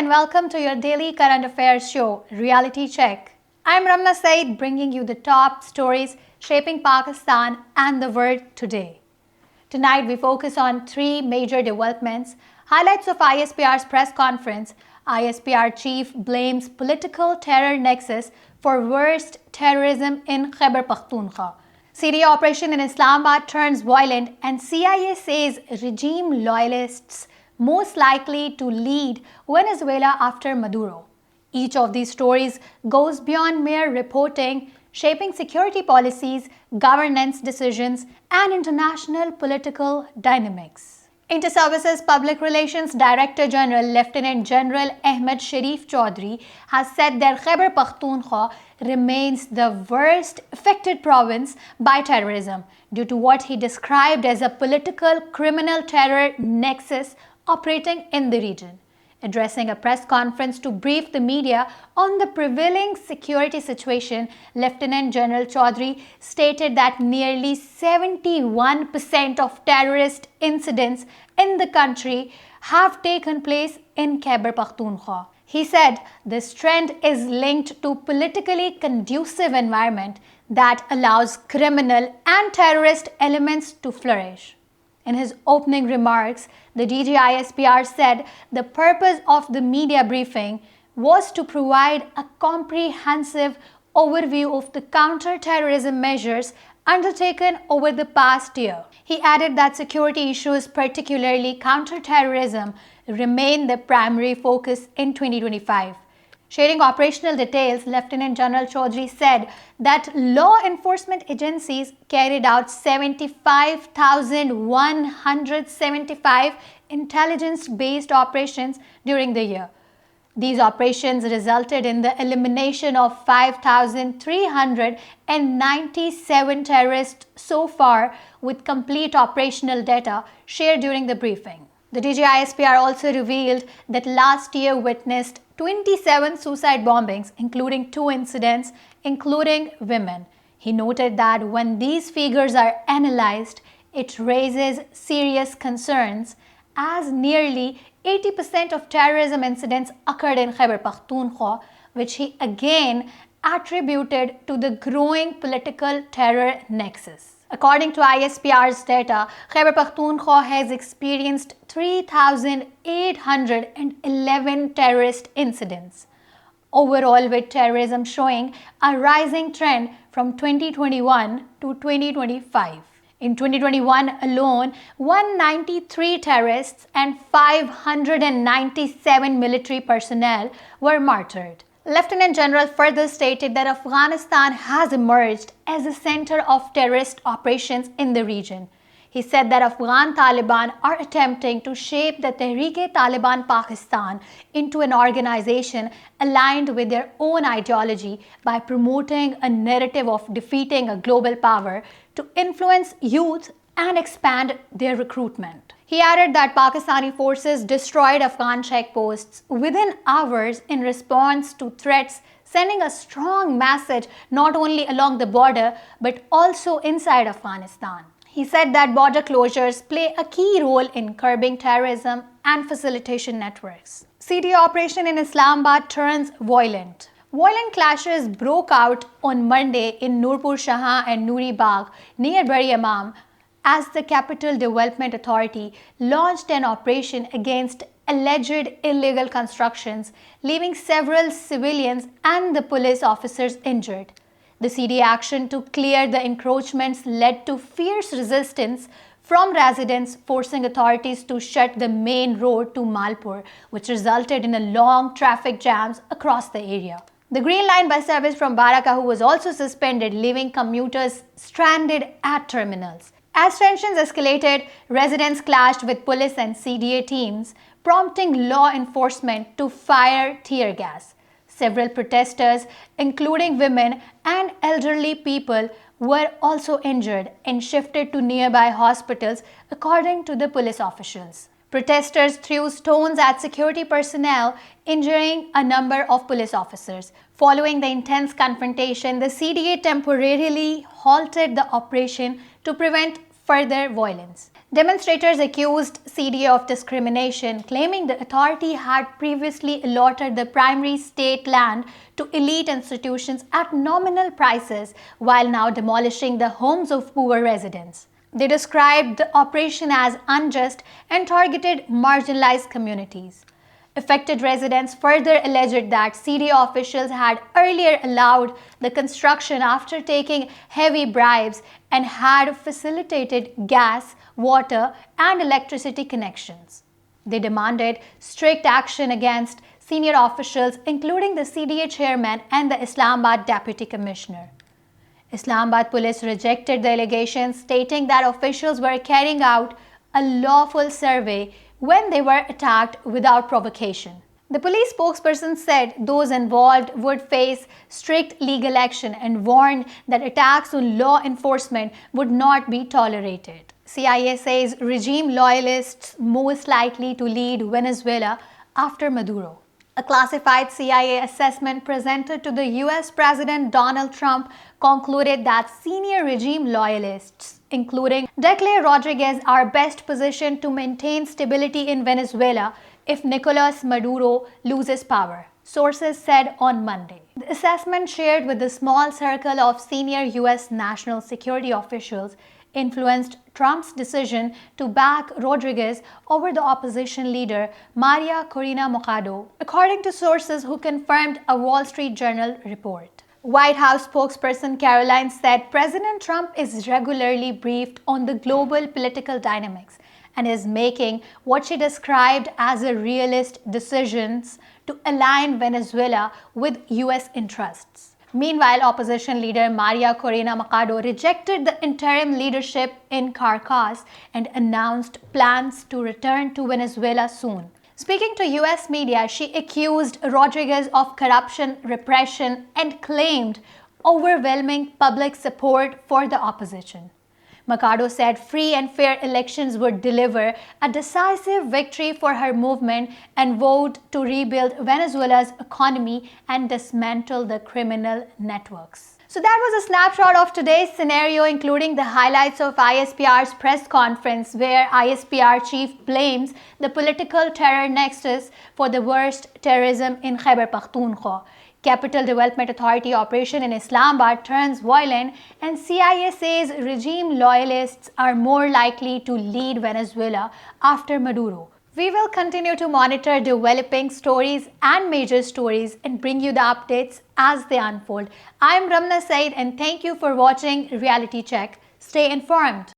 and welcome to your daily current affairs show, Reality Check. I'm Ramna Saeed, bringing you the top stories shaping Pakistan and the world today. Tonight we focus on three major developments: highlights of ISPR's press conference, ISPR chief blames political terror nexus for worst terrorism in Khyber Pakhtunkhwa, CDA operation in Islamabad turns violent, and CIA says regime loyalists most likely to lead Venezuela after Maduro. Each of these stories goes beyond mere reporting, shaping security policies, governance decisions, and international political dynamics. Inter-Services Public Relations Director General Lieutenant General Ahmed Sharif Chaudhry has said that Khyber Pakhtunkhwa remains the worst affected province by terrorism due to what he described as a political criminal terror nexus operating in the region. Addressing a press conference to brief the media on the prevailing security situation, Lieutenant General Chaudhry stated that nearly 71% of terrorist incidents in the country have taken place in Khyber Pakhtunkhwa. He said this trend is linked to politically conducive environment that allows criminal and terrorist elements to flourish. In his opening remarks, the DG ISPR said the purpose of the media briefing was to provide a comprehensive overview of the counter-terrorism measures undertaken over the past year. He added that security issues, particularly counter-terrorism, remain the primary focus in 2025. Sharing operational details, Lieutenant General Chaudhry said that law enforcement agencies carried out 75,175 intelligence-based operations during the year. These operations resulted in the elimination of 5,397 terrorists so far, with complete operational data shared during the briefing. The DG ISPR also revealed that last year witnessed 27 suicide bombings, including 2 incidents, including women. He noted that when these figures are analyzed, it raises serious concerns, as nearly 80% of terrorism incidents occurred in Khyber Pakhtunkhwa, which he again attributed to the growing political terror nexus. According to ISPR's data, Khyber Pakhtunkhwa has experienced 3,811 terrorist incidents. Overall, with terrorism showing a rising trend from 2021 to 2025. In 2021 alone, 193 terrorists and 597 military personnel were martyred. Lieutenant General further stated that Afghanistan has emerged as a center of terrorist operations in the region. He said that Afghan Taliban are attempting to shape the Tehreek-e-Taliban Pakistan into an organization aligned with their own ideology by promoting a narrative of defeating a global power to influence youth and expand their recruitment. He added that Pakistani forces destroyed Afghan checkposts within hours in response to threats, sending a strong message not only along the border but also inside Afghanistan. He said that border closures play a key role in curbing terrorism and facilitation networks. CDA operation in Islamabad turns violent. Violent clashes broke out on Monday in Nurpur Shah and Noori Bagh near Bari Imam, as the Capital Development Authority launched an operation against alleged illegal constructions, leaving several civilians and the police officers injured. The CDA action to clear the encroachments led to fierce resistance from residents, forcing authorities to shut the main road to Malpur, which resulted in a long traffic jams across the area. The Green Line bus service from Barakahu was also suspended, leaving commuters stranded at terminals. As tensions escalated, residents clashed with police and CDA teams, prompting law enforcement to fire tear gas. Several protesters, including women and elderly people, were also injured and shifted to nearby hospitals, according to the police officials. Protesters threw stones at security personnel, injuring a number of police officers. Following the intense confrontation, the CDA temporarily halted the operation to prevent further violence. Demonstrators accused CDA of discrimination, claiming the authority had previously allotted the primary state land to elite institutions at nominal prices while now demolishing the homes of poor residents. They described the operation as unjust and targeted marginalized communities. Affected residents further alleged that CDA officials had earlier allowed the construction after taking heavy bribes and had facilitated gas, water, and electricity connections. They demanded strict action against senior officials, including the CDA chairman and the Islamabad deputy commissioner. Islamabad police rejected the allegations, stating that officials were carrying out a lawful survey when they were attacked without provocation. The police spokesperson said those involved would face strict legal action and warned that attacks on law enforcement would not be tolerated. CIA says regime loyalists most likely to lead Venezuela after Maduro. A classified CIA assessment presented to the US President Donald Trump concluded that senior regime loyalists, including Delcy Rodriguez, are best positioned to maintain stability in Venezuela if Nicolas Maduro loses power, sources said on Monday. The assessment, shared with a small circle of senior US national security officials, influenced Trump's decision to back Rodriguez over the opposition leader Maria Corina Machado, according to sources who confirmed a Wall Street Journal report. White House spokesperson Caroline said President Trump is regularly briefed on the global political dynamics and is making what she described as a realist decisions to align Venezuela with US interests. Meanwhile, opposition leader Maria Corina Machado rejected the interim leadership in Caracas and announced plans to return to Venezuela soon. Speaking to US media, she accused Rodriguez of corruption, repression, and claimed overwhelming public support for the opposition. Machado said free and fair elections would deliver a decisive victory for her movement and vowed to rebuild Venezuela's economy and dismantle the criminal networks. So that was a snapshot of today's scenario, including the highlights of ISPR's press conference, where ISPR chief blames the political terror nexus for the worst terrorism in Khyber Pakhtunkhwa. Capital Development Authority operation in Islamabad turns violent, and CIA says regime loyalists are more likely to lead Venezuela after Maduro. We will continue to monitor developing stories and major stories and bring you the updates as they unfold. I'm Ramna Said and thank you for watching Reality Check. Stay informed.